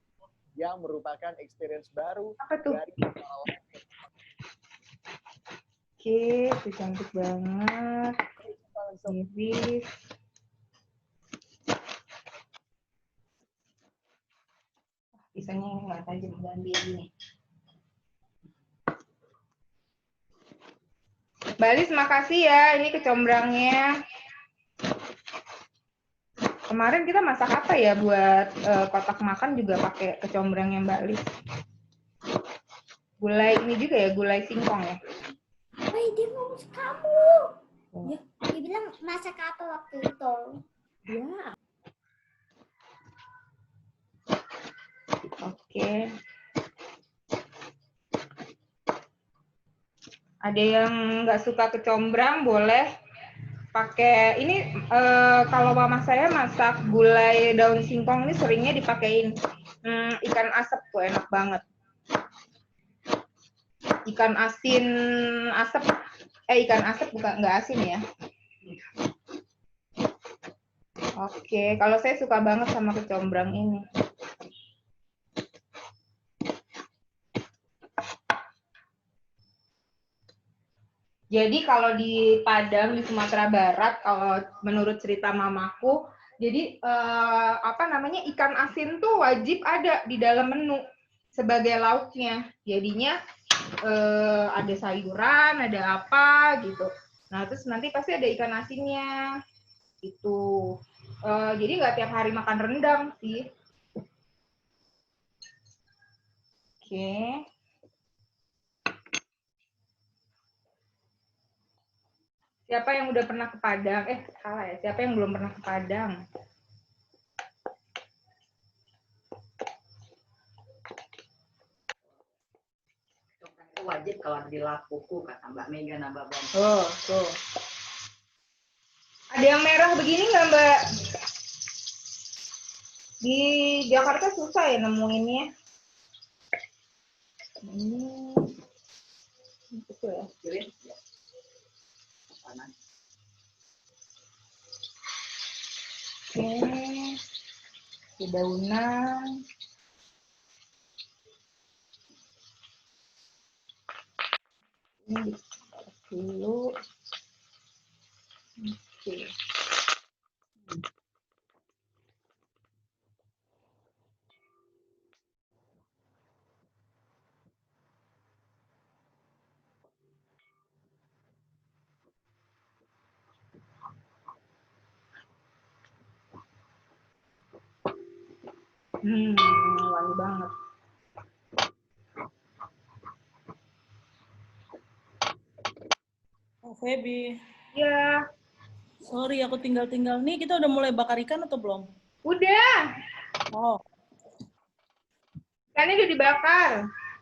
Yang merupakan experience baru. Apa tuh? Dari Oke, itu cantik banget. Iris. Pisaunya nggak tajam, ambil gini. Mbak Alis, makasih ya. Ini kecombrangnya. Kemarin kita masak apa ya buat kotak makan juga pakai kecombrangnya Mbak Alis. Gulai ini juga ya, gulai singkong ya. Woi, dia ngomong kamu. Ya, dia bilang masak apa waktu itu? Ya. Oke. Ada yang nggak suka kecombrang boleh pakai ini. Kalau mama saya masak gulai daun singkong ini seringnya dipakein ikan asap tuh, enak banget. Ikan asin asap, ikan asap bukan, nggak asin ya. Oke, kalau saya suka banget sama kecombrang ini. Jadi kalau di Padang, di Sumatera Barat, kalau menurut cerita mamaku, jadi ikan asin tuh wajib ada di dalam menu sebagai lauknya. Jadinya ada sayuran, ada apa gitu. Nah terus nanti pasti ada ikan asinnya gitu. Jadi nggak tiap hari makan rendang sih. Oke. Siapa yang udah pernah ke Padang? Salah ya. Siapa yang belum pernah ke Padang? Itu wajib kalau di Lapuku, kata Mbak Mega Nababan. Oh, tuh. Ada yang merah begini nggak, Mbak? Di Jakarta susah ya nemuinnya. Itu ya. Oke. Dedaunan. Ini dulu. Oke. Wangi banget. Oh, Feby. Ya. Sorry, aku tinggal-tinggal. Nih, kita udah mulai bakar ikan atau belum? Udah. Oh. Ikannya udah dibakar.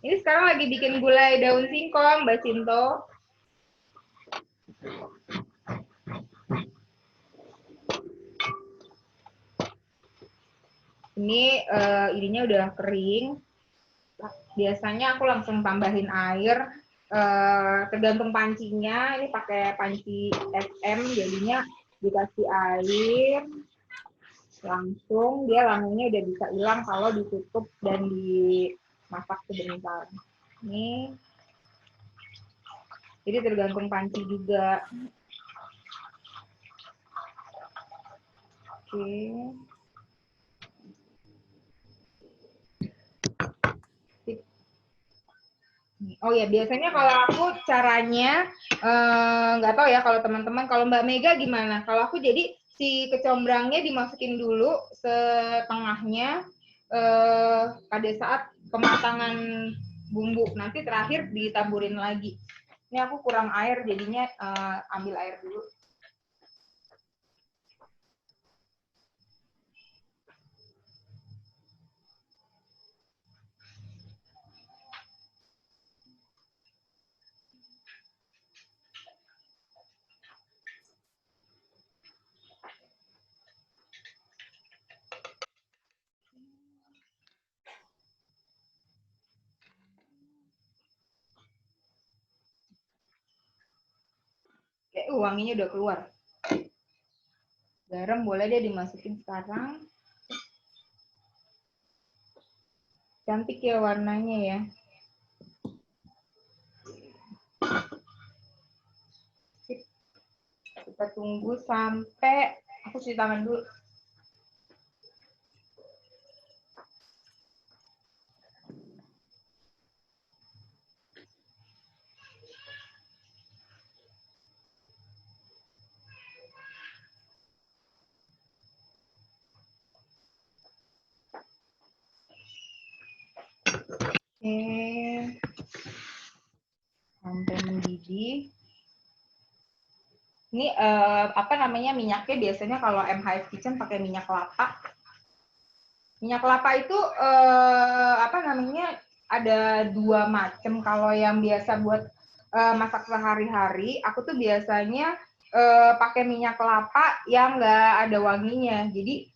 Ini sekarang lagi bikin gulai daun singkong, Mbak Cinto. Ini ininya udah kering. Biasanya aku langsung tambahin air. Tergantung pancinya. Ini pakai panci SM, jadinya dikasih air. Langsung dia wanginya udah bisa hilang kalau ditutup dan dimasak sebentar. Ini. Jadi tergantung panci juga. Oke. Oh ya, biasanya kalau aku caranya nggak tahu ya kalau teman-teman. Kalau Mbak Mega gimana? Kalau aku jadi si kecombrangnya dimasukin dulu setengahnya pada saat pematangan bumbu. Nanti terakhir ditaburin lagi. Ini aku kurang air, jadinya ambil air dulu. Wanginya udah keluar. Garam boleh deh dimasukin sekarang. Cantik ya warnanya ya. Kita tunggu sampai aku cuci tangan dulu. Oke. Sampai mendidih. Ini apa namanya minyaknya biasanya kalau MHF Kitchen pakai minyak kelapa. Minyak kelapa itu apa namanya ada 2 macam. Kalau yang biasa buat masak sehari-hari, aku tuh biasanya pakai minyak kelapa yang nggak ada wanginya. Jadi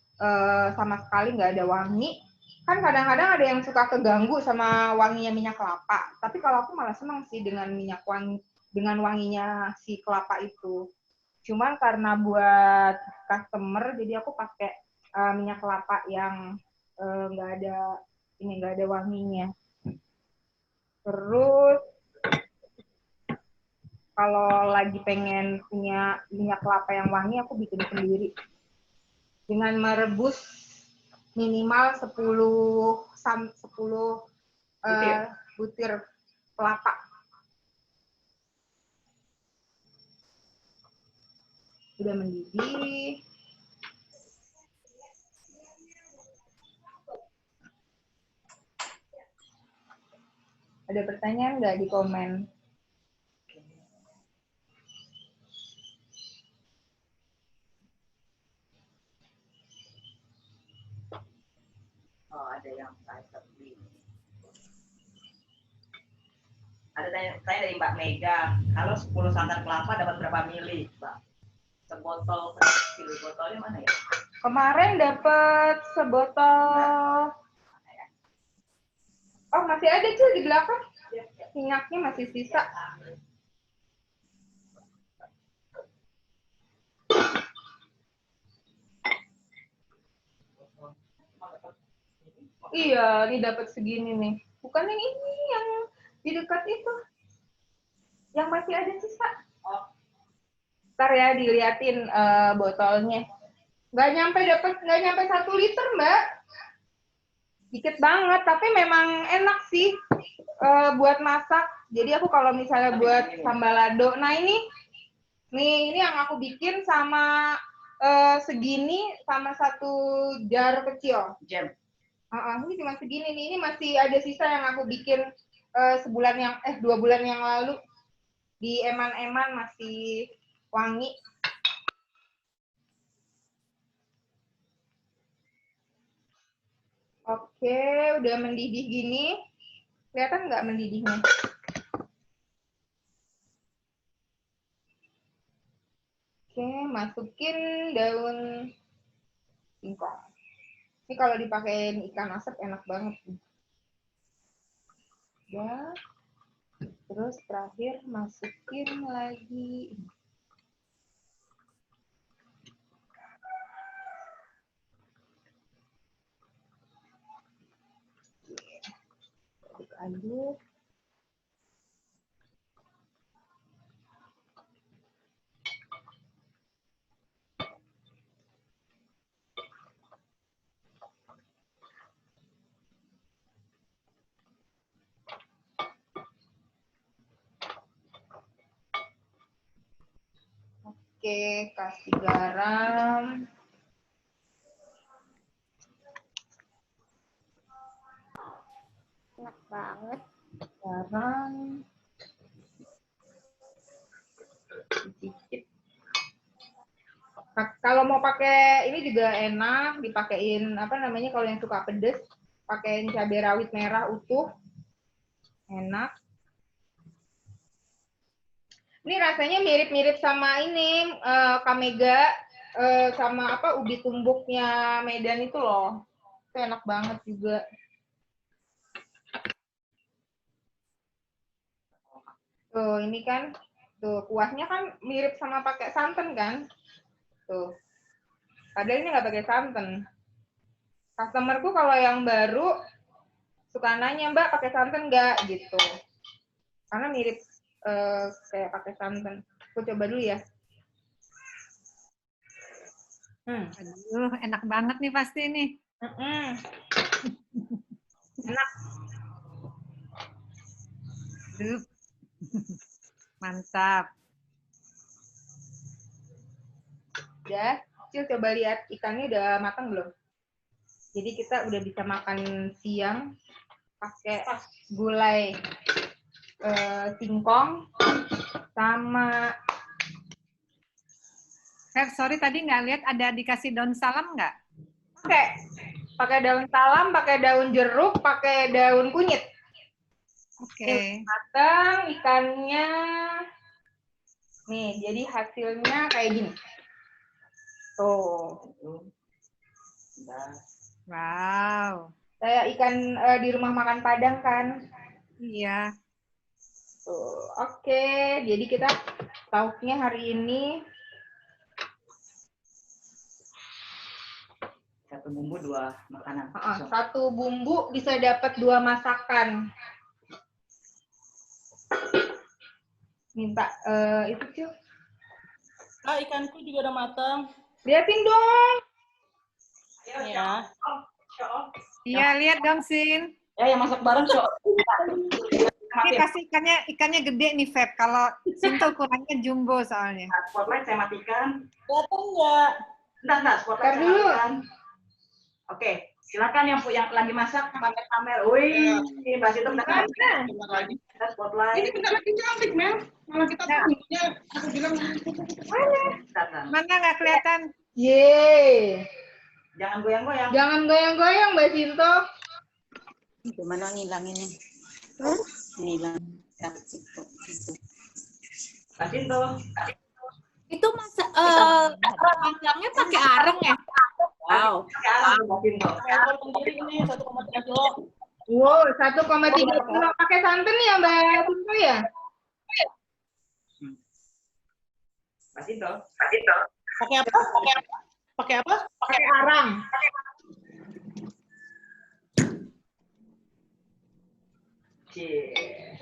sama sekali nggak ada wangi. Kan kadang-kadang ada yang suka keganggu sama wanginya minyak kelapa. Tapi kalau aku malah senang sih dengan dengan wanginya si kelapa itu. Cuman karena buat customer, jadi aku pakai minyak kelapa yang nggak ada wanginya. Terus kalau lagi pengen punya minyak kelapa yang wangi, aku bikin sendiri dengan merebus minimal 10 butir kelapa. Udah mendidih. Ada pertanyaan nggak di komen? Oh, ada yang saya beli. Ada tanya dari Mbak Mega, kalau 10 santan kelapa dapat berapa mili, Mbak? Sebotol kecil, botolnya mana ya? Kemarin dapat sebotol. Oh, masih ada Cil di belakang. Minyaknya masih sisa. Iya, ini dapat segini nih. Bukan yang ini, yang di dekat itu. Yang masih ada sisa. Ntar ya diliatin botolnya. Nggak nyampe 1 liter, Mbak. Dikit banget, tapi memang enak sih buat masak. Jadi aku kalau misalnya buat sambalado, nah ini yang aku bikin sama segini sama 1 jar kecil. Jam. Ini cuma segini nih. Ini masih ada sisa yang aku bikin 2 bulan yang lalu. Di Eman-Eman masih wangi. Oke, udah mendidih gini. Kelihatan nggak mendidihnya? Oke, masukin daun singkong. Ini kalau dipakein ikan asap enak banget. Ya. Terus terakhir masukin lagi. Aduk. Oke, kasih garam. Enak banget. Garam. Sedikit. Kalau mau pakai ini juga enak, dipakein apa namanya kalau yang suka pedes, pakein cabai rawit merah utuh. Enak. Ini rasanya mirip-mirip sama ini kamega sama apa ubi tumbuknya Medan itu loh. Itu enak banget juga. Tuh, ini kan tuh kuahnya kan mirip sama pakai santan kan? Tuh. Padahal ini nggak pakai santan. Customerku kalau yang baru suka nanya, Mbak pakai santan nggak gitu. Karena mirip kayak pakai santan. Aku coba dulu ya. Aduh, enak banget nih pasti nih. Enak. Aduh. Mantap. Udah, Cil coba lihat ikannya udah matang belum? Jadi kita udah bisa makan siang. pakai gulai singkong sama Feb, sorry tadi nggak lihat ada dikasih daun salam nggak? pakai daun salam, pakai daun jeruk, pakai daun kunyit. Oke. Matang ikannya. Nih, jadi hasilnya kayak gini. Tuh. Wow. Saya ikan di rumah makan Padang kan. Iya. Tuh. Oke, jadi kita lauknya hari ini Satu bumbu 2 makanan. satu bumbu bisa dapat 2 masakan. Minta itu Cil. Ikanku juga udah matang. Liatin dong. Ya. Iya, lihat dong, Sin. Ya, yang masak bareng, Cok. Ini kasih ikannya gede nih, Feb. Kalau Sinto ukurannya jumbo soalnya. Spotlight saya matikan. Kelihatan nggak? Entar, spotlight saya matikan. Oke, silakan yang lagi masak pamer-pamer. Wih, Mbak Sinto udah lagi. Kita spotlight. Ini bentar lagi cantik, Mel. Malah kita punya, aku bilang Mana nggak kelihatan? Yeay. Jangan goyang-goyang. Jangan goyang-goyang, Mbak Sinto. Gimana ngilanginnya? Ngilang. Mbak Sinto. Itu masaknya pakai areng ya? Wow. Pakai arang, Mbak Sinto. Ekor sendiri ini 1,3 kilo. Wow, 1,3 kilo pakai santan ya, Mbak Sinto ya? Mbak Sinto. Pakai apa? Pakai apa? Pakai arang.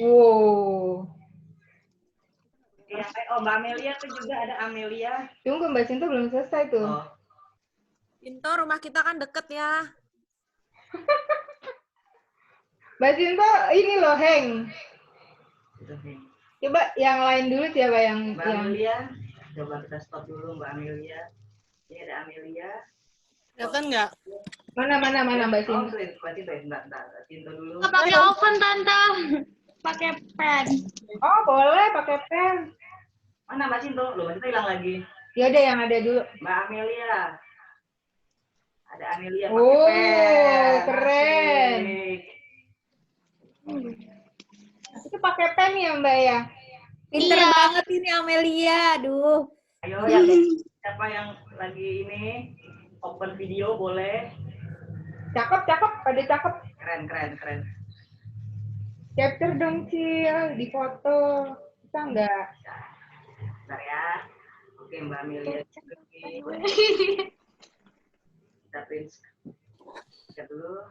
Wow. Oh, Mbak Amelia tuh juga ada Amelia. Tunggu, Mbak Sinto belum selesai tuh. Oh. Sinto, rumah kita kan deket ya. Mbak Sinto, ini loh, Heng. Coba yang lain dulu siapa yang... Mbak Amelia. Coba kita stop dulu, Mbak Amelia. Ini ada Amelia. Kelihatan nggak? Mana Mbak Sinto? Mbak Sinto, Mbak Sinto dulu. Pakai oven, Tante. Pakai pen. Oh, boleh pakai pen. Mana Mbak Sinto? Loh, Mbak Sinto hilang lagi. Ya udah yang ada dulu. Mbak Amelia. Ada Amelia pakai pen. Oh, keren. Asik. Itu pakai pen ya, Mbak ya? Pinter banget ini Amelia, aduh. Ayo, yang siapa yang lagi ini open video boleh. Cakep, pada cakep. Keren. Capture dong, Cil, di foto. Bisa nggak? Bentar ya. Oke, Mbak Amelia. Kita print dulu.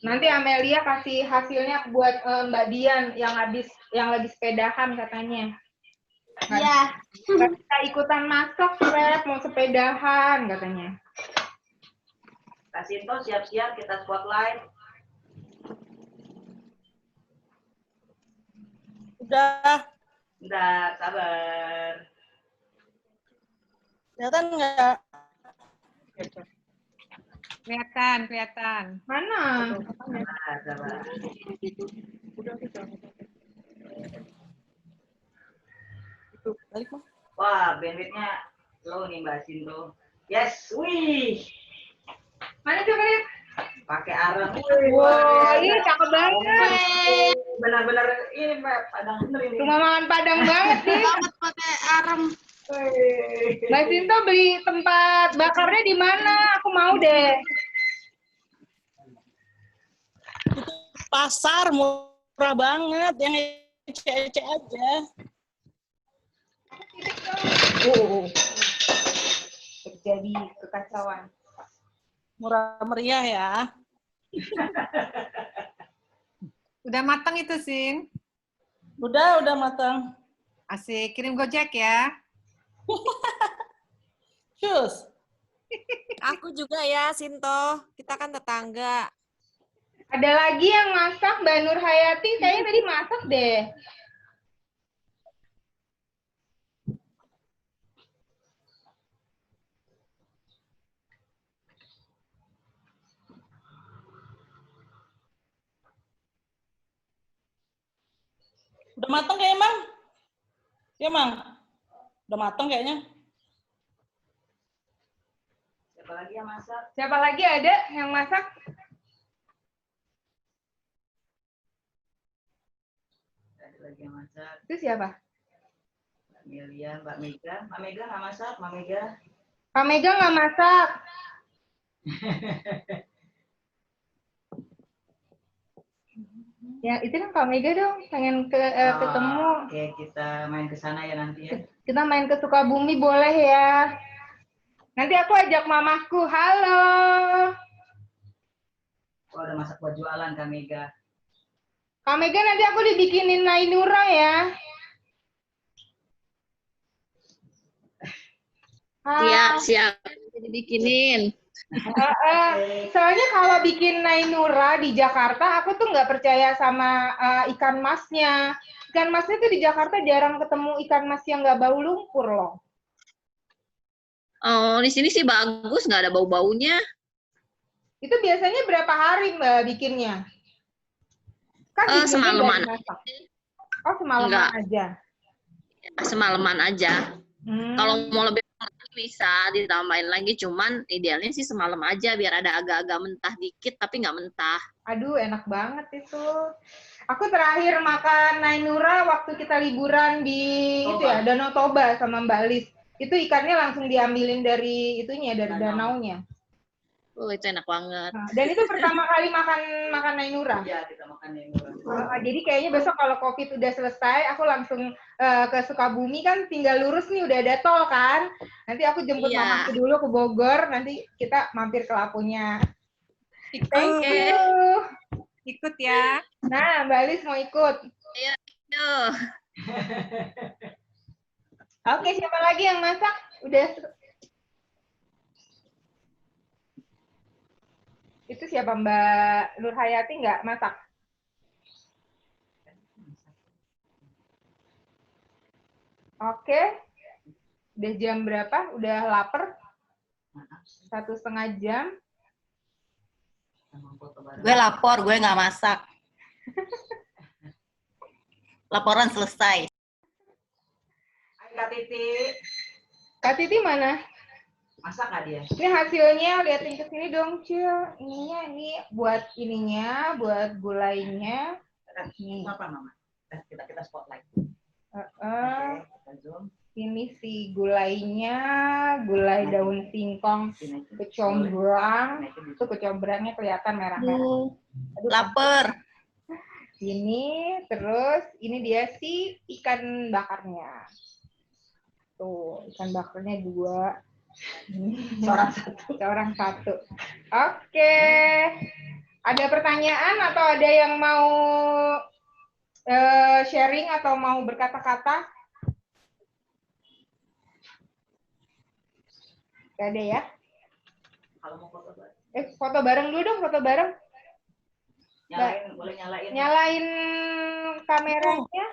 Nanti Amelia kasih hasilnya buat Mbak Dian yang lagi sepedahan katanya. Iya. Kita ikutan masak, Fred, mau sepedahan katanya. Kak Sinto siap-siap kita spotlight. Udah. Bentar, sabar. Kelihatan nggak? Kelihatan. Mana? Sabar. Balik mah. Wah, bandwidth-nya low nih Mbak Sinto. Yes, wih. Mana coba lihat? Pakai arang. Wow, ini cakep banget. Benar-benar ini Mbak, Padang bener ini. Rumah makan Padang banget sih. Pakai arem. Mbak Sinto beli tempat bakarnya di mana? Aku mau deh. Pasar murah banget, yang ece-ece aja. Terjadi kekacauan. Murah meriah ya. Udah matang itu, Sin? Udah matang. Asik, kirim Gojek ya. Cus. Aku juga ya, Sinto. Kita kan tetangga. Ada lagi yang masak, Mbak Nur Hayati, kayaknya tadi masak deh. Udah matang kayaknya, Mang? Ya, Mang? Udah matang kayaknya. Siapa lagi yang masak? Siapa lagi ada yang masak? Ada lagi yang masak. Itu siapa? Mbak Melia, Mbak Mega. Mbak Mega nggak masak, Mbak Mega. Kak Mega nggak masak. Ya, itu kan Kak Mega dong, pengen ketemu. Oke, kita main ke sana ya nanti ya. Kita main ke Sukabumi boleh ya. Nanti aku ajak mamaku. Halo. Oh, ada masak buat jualan Kak Mega. Kak Mega nanti aku dibikinin Nainura ya. Siap. Dibikinin. Soalnya kalau bikin Nainura di Jakarta, aku tuh nggak percaya sama ikan masnya. Ikan masnya tuh di Jakarta jarang ketemu ikan mas yang nggak bau lumpur loh. Oh, di sini sih bagus, nggak ada bau-baunya. Itu biasanya berapa hari Mbak bikinnya? Kan Semalaman. Oh, semalaman aja. Semalaman aja. Kalau mau lebih bisa ditambahin lagi, cuman idealnya sih semalam aja biar ada agak-agak mentah dikit tapi nggak mentah. Aduh, enak banget itu. Aku terakhir makan Nainura waktu kita liburan di itu ya, Danau Toba sama Mbak Lis. Itu ikannya langsung diambilin dari itunya, dari danaunya. Itu enak banget. Nah, dan itu pertama kali makan Nainura. Iya, kita makan Nainura. Jadi kayaknya besok kalau COVID udah selesai, aku langsung ke Sukabumi kan tinggal lurus nih, udah ada tol kan. Nanti aku jemput mamaku dulu ke Bogor, nanti kita mampir ke Lapunya. Thank you. Ikut ya. Nah, Mbak Lis mau ikut. Ayo. Oke, siapa lagi yang masak? Udah. Itu siapa, Mbak Nur Hayati nggak masak? Oke. Udah jam berapa? Udah lapar? 1,5 jam. Gue lapor, gue nggak masak. Laporan selesai. Kak Titi. Kak Titi mana? Masak nggak dia? Ini hasilnya, liatin ke sini dong, Cil. Ininya, ini buat ininya, buat gulainya. Nih. Apa, Mama? Kita spotlight. Kita zoom. Ini si gulainya, gulai daun singkong, kecombrang. Itu kecombrangnya kelihatan merah-merah. Lapar. Ini, terus ini dia si ikan bakarnya. Tuh, ikan bakarnya 2. Seorang satu. Oke. Ada pertanyaan atau ada yang mau sharing atau mau berkata-kata? Gak ada ya? Kalau mau foto bareng. Foto bareng dulu dong, foto bareng. Nyalain, boleh nyalain. Nyalain kameranya.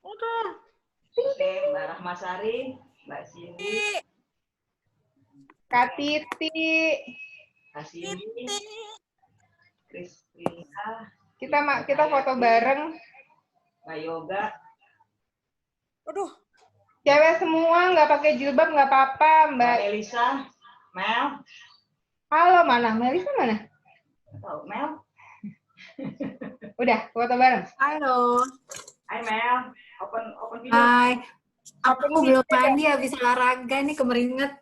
Udah. Oke, Mbak Rahmasari, Mbak Cindy, Kak Titi, Kak Cindy, Kristina, kita foto bareng. Mbak Yoga. Aduh. Cewek semua, nggak pakai jilbab nggak apa-apa, Mbak Elisa, Mel. Halo, mana? Melisa mana? Tahu, Mel. Udah, foto bareng. Halo. Hai Mel, open video. Hai. Aku belum mandi habis olahraga nih kemeringet.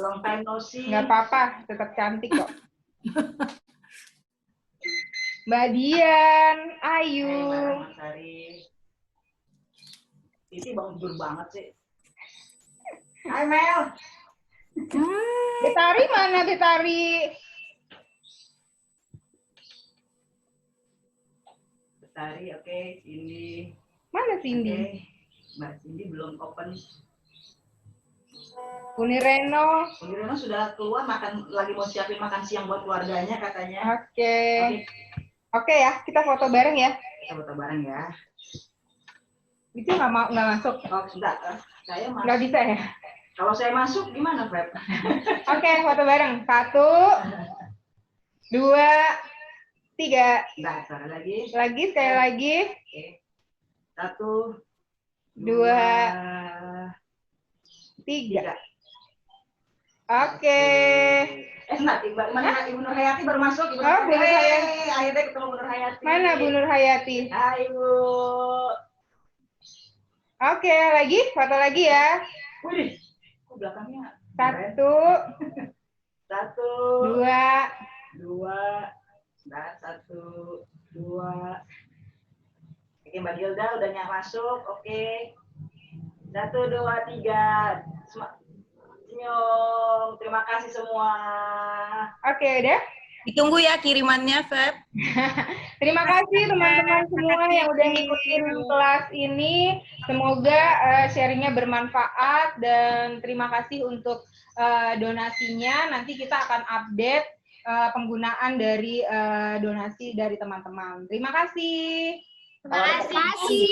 Long time no see. Nggak apa-apa, tetap cantik kok. Mbak Dian, Ayu. Mbak Rahmasari. Titi bangun tidur banget sih. Hai Mel. Betari mana Betari? Betari, oke. Cindy. Mana Cindy? Okay. Mbak Cindy belum open. Unireno. Unireno sudah keluar lagi mau siapin makan siang buat keluarganya katanya. Oke ya, kita foto bareng ya. Kita foto bareng ya. Itu nggak masuk. Oh, enggak. Saya masuk. Nggak bisa ya? Kalau saya masuk gimana, Feb? Oke, foto bareng. 1, 2, 3. Nah, sekali lagi. Sekali lagi. 1, 2, 3. Oke. Sebentar, mana Ibu Nur Hayati baru masuk. Ibu Oh, Bu Nur Hayati. Akhirnya ketemu Bu Nur Hayati. Mana Bu Nur Hayati? Hai, Bu. Oke, lagi? Foto lagi ya. Wih, kok belakangnya? 1, 1, 2, 2, nah, 1, 2. Oke, Mbak Gilda udah masuk. Oke. 1, 2, 3. Senyum. Terima kasih semua. Oke, udah. Ditunggu ya kirimannya, Feb. Terima kasih teman-teman semua yang udah ngikutin kelas ini. Semoga sharingnya bermanfaat dan terima kasih untuk donasinya. Nanti kita akan update penggunaan dari donasi dari teman-teman. Terima kasih. Terima kasih.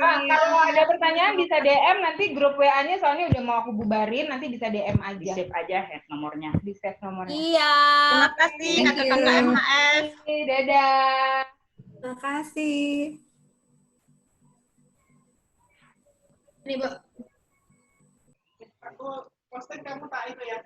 Kalau ada pertanyaan bisa DM, nanti grup WA-nya soalnya udah mau aku bubarin, nanti bisa DM aja. Di save aja ya nomornya. Di save nomornya. Iya. Terima kasih kakak-kakak MHF. Dadah. Terima kasih. Ini, Bu. Aku posting kamu tak itu ya.